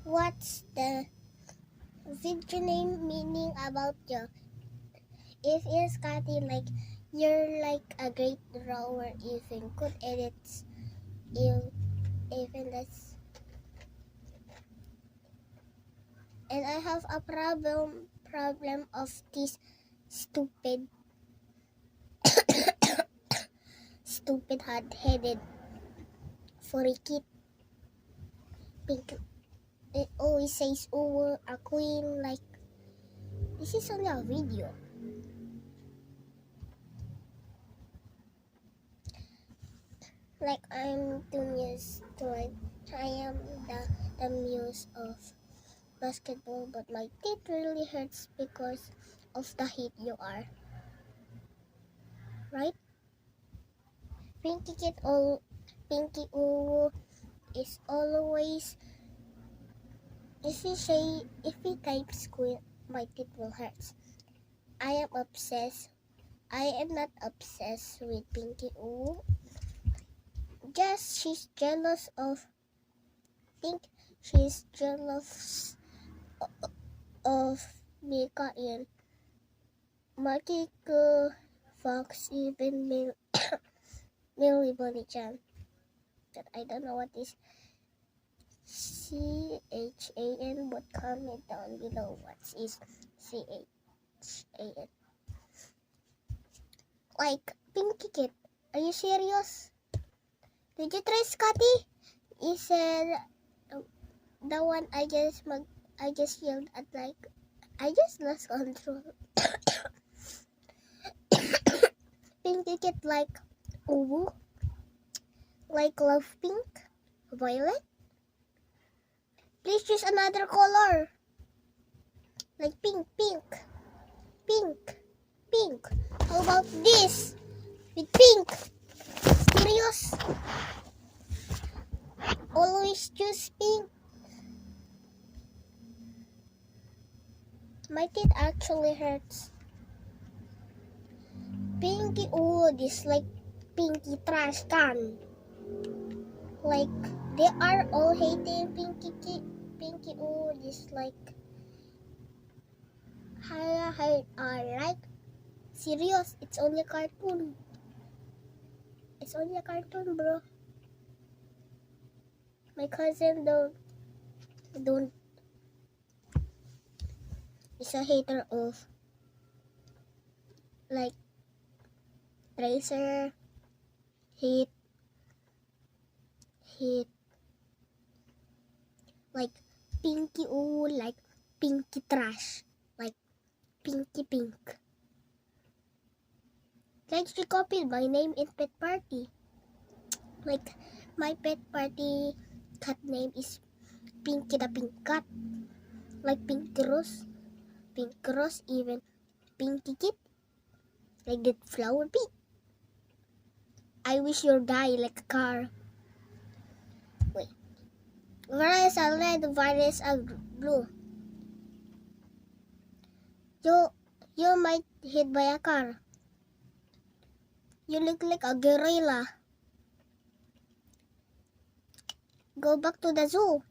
What's the video name meaning about you? If yes, Kathy, like you're like a great drawer, even good edits, even that's. And I have a problem of this stupid hard-headed furry pink. It always says over a queen. Like this is only a video. Like I'm too muse to like I am the muse of basketball, but my teeth really hurts because of the heat you are. Right? Pinky Uwu is always if he types squid, my teeth will hurt. I am obsessed. I am not obsessed with Pinky Uwu. Just she's jealous of. Think she's jealous of Mika and Makiko Fox, even Millie Bonnie-chan. But I don't know what is CHAN, but comment down below what is CHAN. Like, Pinky Kid, are you serious? Did you try Scotty? He said, the one I just yelled at, like, I just lost control. Pinky Kid like Uwu, like love pink, violet. Please choose another color. Like pink. How about this? With pink. Serious? Always choose pink. My teeth actually hurts. Pinky Uwu is like Pinky trash can. Like they are all hating Pinky Uwu is like like serious, it's only a cartoon. It's only a cartoon, bro. My cousin don't is a hater of like Tracer, hate like Pinky Uwu, like Pinky trash, like Pinky pink. Like she copied my name in Pet Party. Like my Pet Party cat name is Pinky the Pink Cat. Like Pink Rose, even Pinky Kid. Like that flower pink. I wish your die like a car. Wait. Virus are red, virus are blue. You might hit by a car. You look like a gorilla. Go back to the zoo.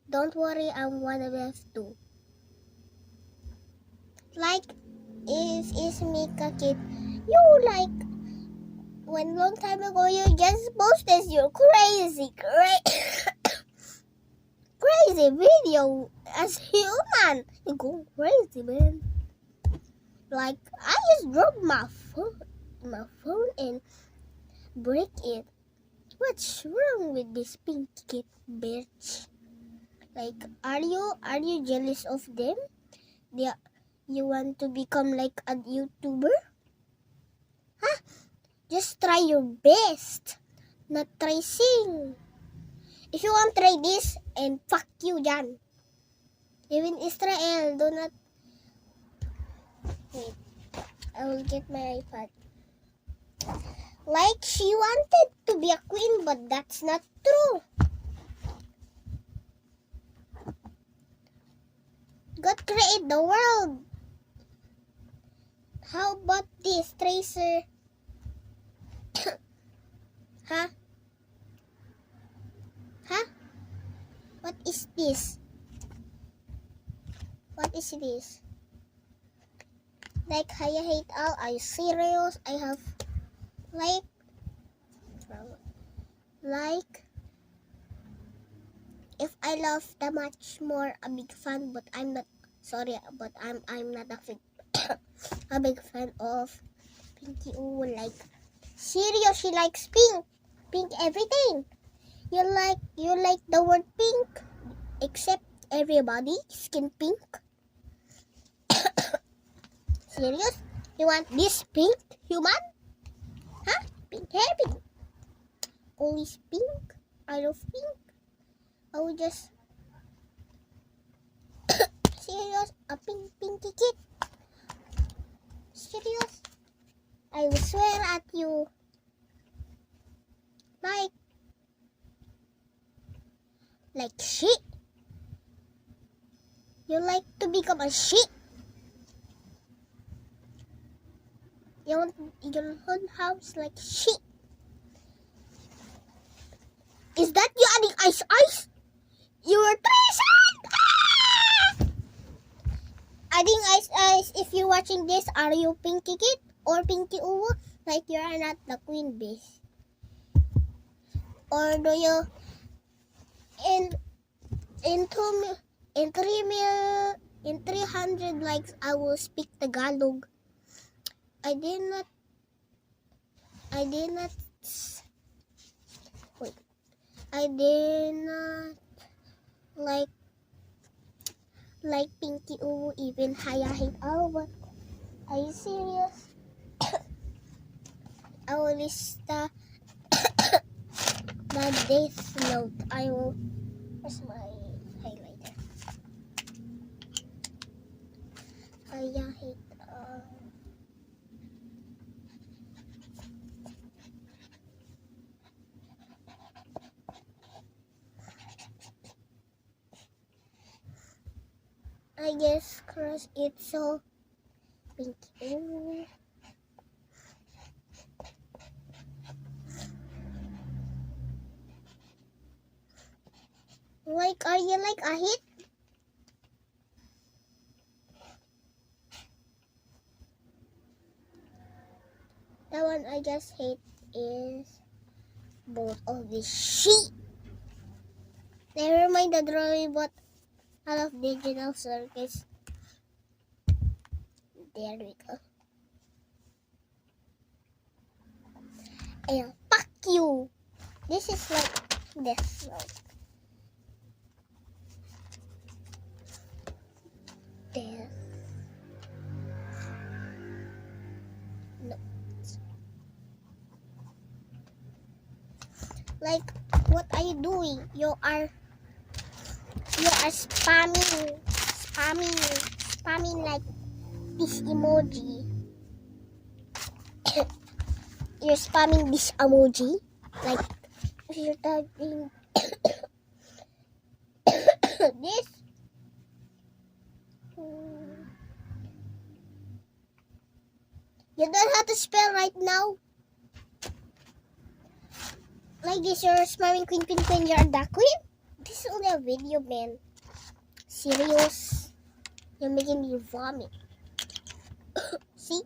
Don't worry, I'm one of them too. Like, if it's Mika Kid, you like, when long time ago you just posted your crazy video as human. You go crazy, man. Like, I just dropped my phone and break it. What's wrong with this Pinky Kid bitch? Like, are you jealous of them? You want to become like a YouTuber? Huh? Just try your best. Not try sing. If you want try this, and fuck you, Jan. Even Israel, do not. Wait, I will get my iPad. Like she wanted to be a queen, but that's not true. God created the world. How about this, Tracer? Huh? What is this? What is this? Like, I hate all. Are you serious? I have like if I love that much more a big fan, but I'm not sorry, but I'm not a big a big fan of Pinky Uwu. Like, serious, she likes pink everything. You like the word pink, except everybody skin pink. Serious? You want this pink human? Huh? Pink hair, pink. Always pink. I love pink. I will just serious a pinky kid. Serious? I will swear at you. Like shit. You like to become a shit. You want your own house like shit. Is that you adding ice? You were treason! Adding ice. If you're watching this, are you Pinky Kid or Pinky Uwu? Like, you are not the queen bee. Or do you in 300 likes I will speak Tagalog. I did not like Pinky Uwu, even Haya hate all, but are you serious? I will list the death note. I will. Where's my highlighter? Haya hate all. I guess crush it so Pinky Uwu. Like, are you like a hit? The one I just hate is both of this shit. Never mind the drawing, but I love digital circuits. There we go. And fuck you. This is like death note. Death note. Like, what are you doing? You are spamming like this emoji. You're spamming this emoji. Like, you're typing this. You don't have to spell right now. Like this, you're spamming queen, you're the queen? This is only a video, man. Serious? You're making me vomit. See?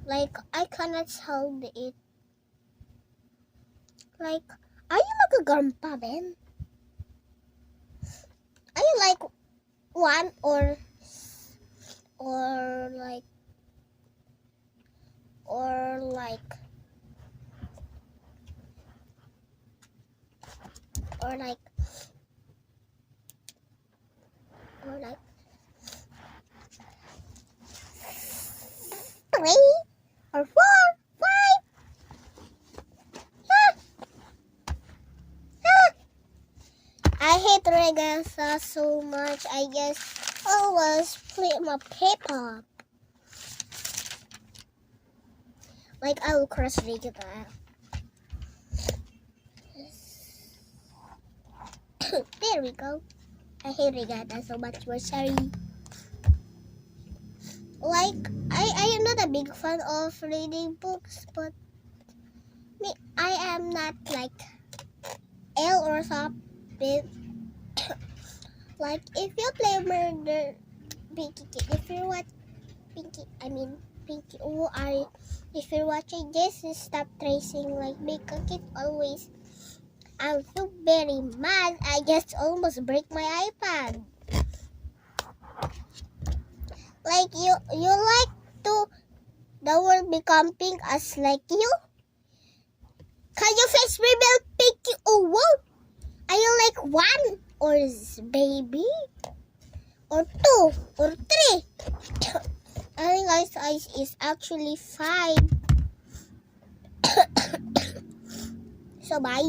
Like, I cannot hold it. Like, are you like a grandpa, man? Are you like one or like three or 4, 5? I hate Regasa so much. I guess always play my paper. Like, I will crush Regasa. There we go. I hate Regata so much. We're sorry. Like, I am not a big fan of reading books, but I am not like L or something. Like if you play murder, Pinky Kid, if you're what Pinky, who are you? If you're watching this, stop tracing like Pinky Kid always. I'm so very mad. I just almost break my iPad. Like you like to the world become pink as like you? Can you face reveal Pinky or what? Are you like 1 or baby? Or 2 or 3? I think my size is actually 5. So bye,